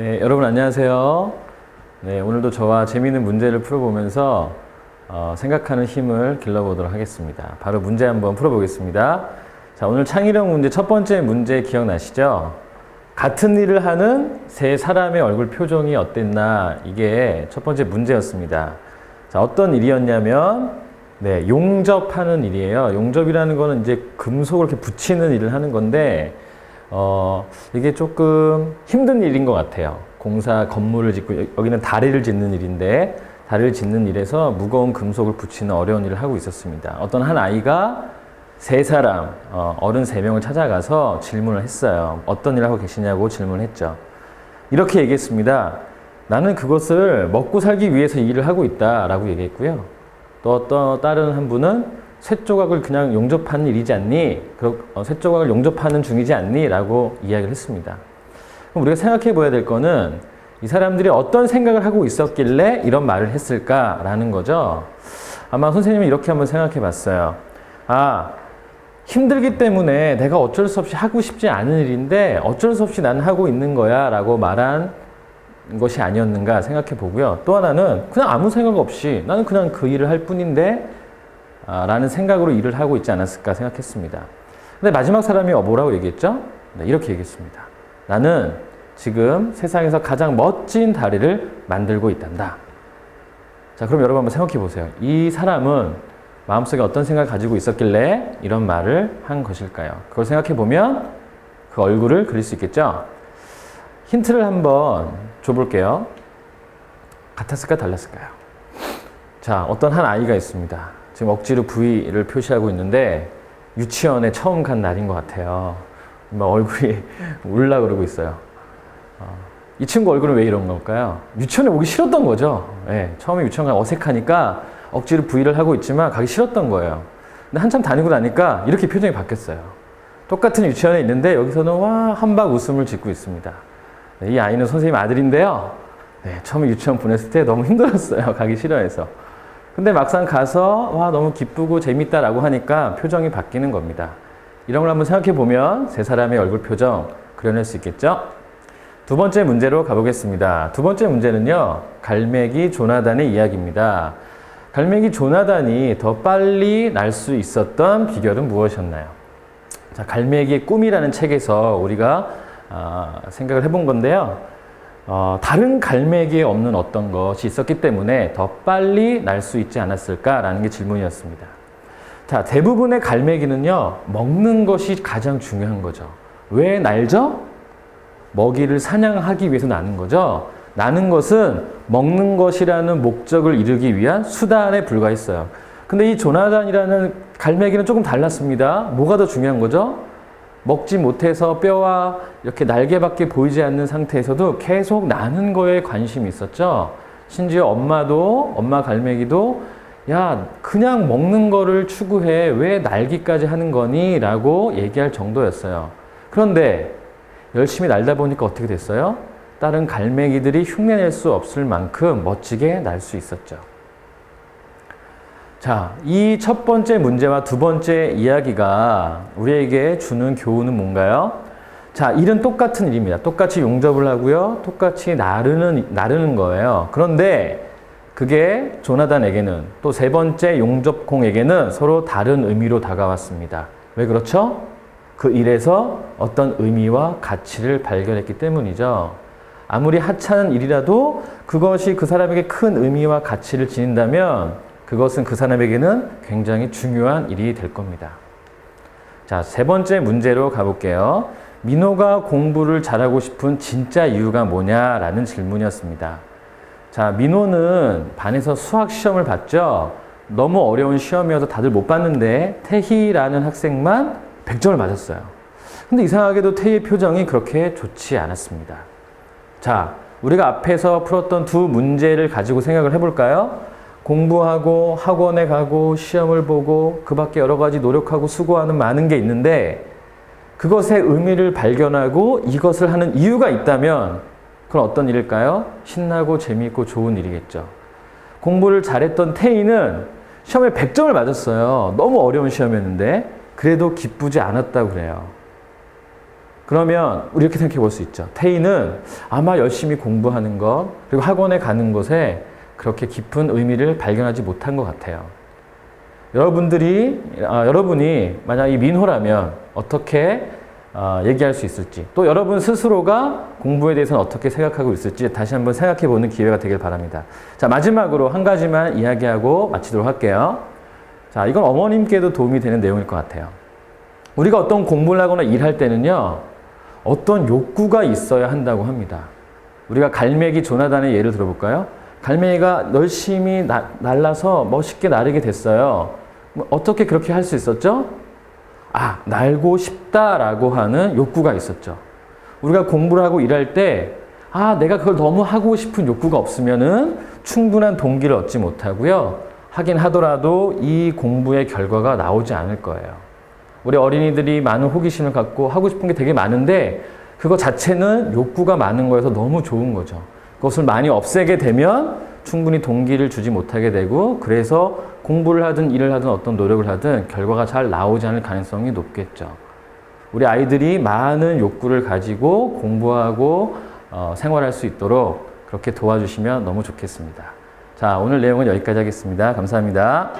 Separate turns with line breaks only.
네, 여러분 안녕하세요. 네, 오늘도 저와 재미있는 문제를 풀어보면서 생각하는 힘을 길러보도록 하겠습니다. 바로 문제 한번 풀어보겠습니다. 자, 오늘 창의력 문제 첫 번째 문제 기억나시죠? 같은 일을 하는 세 사람의 얼굴 표정이 어땠나, 이게 첫 번째 문제였습니다. 자, 어떤 일이었냐면 네, 용접하는 일이에요. 용접이라는 거는 이제 금속을 이렇게 붙이는 일을 하는 건데 이게 조금 힘든 일인 것 같아요. 공사 건물을 짓고, 여기는 다리를 짓는 일인데, 다리를 짓는 일에서 무거운 금속을 붙이는 어려운 일을 하고 있었습니다. 어떤 한 아이가 세 사람, 어른 세 명을 찾아가서 질문을 했어요. 어떤 일을 하고 계시냐고 질문을 했죠. 이렇게 얘기했습니다. 나는 그것을 먹고 살기 위해서 일을 하고 있다라고 얘기했고요. 또 다른 한 분은 쇳조각을 그냥 용접하는 일이지 않니? 쇳조각을 용접하는 중이지 않니? 라고 이야기를 했습니다. 그럼 우리가 생각해 봐야 될 거는 이 사람들이 어떤 생각을 하고 있었길래 이런 말을 했을까라는 거죠. 아마 선생님은 이렇게 한번 생각해 봤어요. 힘들기 때문에 내가 어쩔 수 없이 하고 싶지 않은 일인데 어쩔 수 없이 나는 하고 있는 거야 라고 말한 것이 아니었는가 생각해 보고요. 또 하나는 그냥 아무 생각 없이 나는 그냥 그 일을 할 뿐인데 라는 생각으로 일을 하고 있지 않았을까 생각했습니다. 근데 마지막 사람이 뭐라고 얘기했죠? 네, 이렇게 얘기했습니다. 나는 지금 세상에서 가장 멋진 다리를 만들고 있단다. 자, 그럼 여러분 한번 생각해 보세요. 이 사람은 마음속에 어떤 생각을 가지고 있었길래 이런 말을 한 것일까요? 그걸 생각해 보면 그 얼굴을 그릴 수 있겠죠? 힌트를 한번 줘볼게요. 같았을까 달랐을까요? 자, 어떤 한 아이가 있습니다. 지금 억지로 V를 표시하고 있는데 유치원에 처음 간 날인 것 같아요. 막 얼굴이 울라 그러고 있어요. 이 친구 얼굴은 왜 이런 걸까요? 유치원에 오기 싫었던 거죠. 네, 처음에 유치원 가면 어색하니까 억지로 V를 하고 있지만 가기 싫었던 거예요. 근데 한참 다니고 나니까 이렇게 표정이 바뀌었어요. 똑같은 유치원에 있는데 여기서는 와 한박 웃음을 짓고 있습니다. 네, 이 아이는 선생님 아들인데요. 네, 처음에 유치원 보냈을 때 너무 힘들었어요. 가기 싫어해서. 근데 막상 가서 와 너무 기쁘고 재밌다라고 하니까 표정이 바뀌는 겁니다. 이런 걸 한번 생각해 보면 세 사람의 얼굴 표정 그려낼 수 있겠죠? 두 번째 문제로 가보겠습니다. 두 번째 문제는요, 갈매기 조나단의 이야기입니다. 갈매기 조나단이 더 빨리 날 수 있었던 비결은 무엇이었나요? 자, 갈매기의 꿈이라는 책에서 우리가 생각을 해본 건데요. 다른 갈매기에 없는 어떤 것이 있었기 때문에 더 빨리 날 수 있지 않았을까라는 게 질문이었습니다. 자, 대부분의 갈매기는요, 먹는 것이 가장 중요한 거죠. 왜 날죠? 먹이를 사냥하기 위해서 나는 거죠. 나는 것은 먹는 것이라는 목적을 이루기 위한 수단에 불과했어요. 근데 이 조나단이라는 갈매기는 조금 달랐습니다. 뭐가 더 중요한 거죠? 먹지 못해서 뼈와 이렇게 날개밖에 보이지 않는 상태에서도 계속 나는 거에 관심이 있었죠. 심지어 엄마 갈매기도 야, 그냥 먹는 거를 추구해. 왜 날기까지 하는 거니? 라고 얘기할 정도였어요. 그런데 열심히 날다 보니까 어떻게 됐어요? 다른 갈매기들이 흉내낼 수 없을 만큼 멋지게 날 수 있었죠. 자, 이 첫 번째 문제와 두 번째 이야기가 우리에게 주는 교훈은 뭔가요? 자, 일은 똑같은 일입니다. 똑같이 용접을 하고요. 똑같이 나르는 거예요. 그런데 그게 조나단에게는 또 세 번째 용접공에게는 서로 다른 의미로 다가왔습니다. 왜 그렇죠? 그 일에서 어떤 의미와 가치를 발견했기 때문이죠. 아무리 하찮은 일이라도 그것이 그 사람에게 큰 의미와 가치를 지닌다면 그것은 그 사람에게는 굉장히 중요한 일이 될 겁니다. 자, 세 번째 문제로 가볼게요. 민호가 공부를 잘하고 싶은 진짜 이유가 뭐냐라는 질문이었습니다. 자, 민호는 반에서 수학 시험을 봤죠. 너무 어려운 시험이어서 다들 못 봤는데 태희라는 학생만 100점을 맞았어요. 근데 이상하게도 태희의 표정이 그렇게 좋지 않았습니다. 자, 우리가 앞에서 풀었던 두 문제를 가지고 생각을 해볼까요? 공부하고 학원에 가고 시험을 보고 그 밖에 여러 가지 노력하고 수고하는 많은 게 있는데 그것의 의미를 발견하고 이것을 하는 이유가 있다면 그건 어떤 일일까요? 신나고 재미있고 좋은 일이겠죠. 공부를 잘했던 태희는 시험에 100점을 맞았어요. 너무 어려운 시험이었는데 그래도 기쁘지 않았다고 그래요. 그러면 우리 이렇게 생각해 볼 수 있죠. 태희는 아마 열심히 공부하는 것, 그리고 학원에 가는 것에 그렇게 깊은 의미를 발견하지 못한 것 같아요. 여러분이 만약 이 민호라면 어떻게 얘기할 수 있을지, 또 여러분 스스로가 공부에 대해서는 어떻게 생각하고 있을지 다시 한번 생각해 보는 기회가 되길 바랍니다. 자, 마지막으로 한 가지만 이야기하고 마치도록 할게요. 자, 이건 어머님께도 도움이 되는 내용일 것 같아요. 우리가 어떤 공부를 하거나 일할 때는요, 어떤 욕구가 있어야 한다고 합니다. 우리가 갈매기 조나단의 예를 들어볼까요? 갈매기가 열심히 날라서 멋있게 나르게 됐어요. 어떻게 그렇게 할 수 있었죠? 날고 싶다라고 하는 욕구가 있었죠. 우리가 공부를 하고 일할 때, 내가 그걸 너무 하고 싶은 욕구가 없으면은 충분한 동기를 얻지 못하고요. 하긴 하더라도 이 공부의 결과가 나오지 않을 거예요. 우리 어린이들이 많은 호기심을 갖고 하고 싶은 게 되게 많은데 그거 자체는 욕구가 많은 거여서 너무 좋은 거죠. 그것을 많이 없애게 되면 충분히 동기를 주지 못하게 되고 그래서 공부를 하든 일을 하든 어떤 노력을 하든 결과가 잘 나오지 않을 가능성이 높겠죠. 우리 아이들이 많은 욕구를 가지고 공부하고 생활할 수 있도록 그렇게 도와주시면 너무 좋겠습니다. 자, 오늘 내용은 여기까지 하겠습니다. 감사합니다.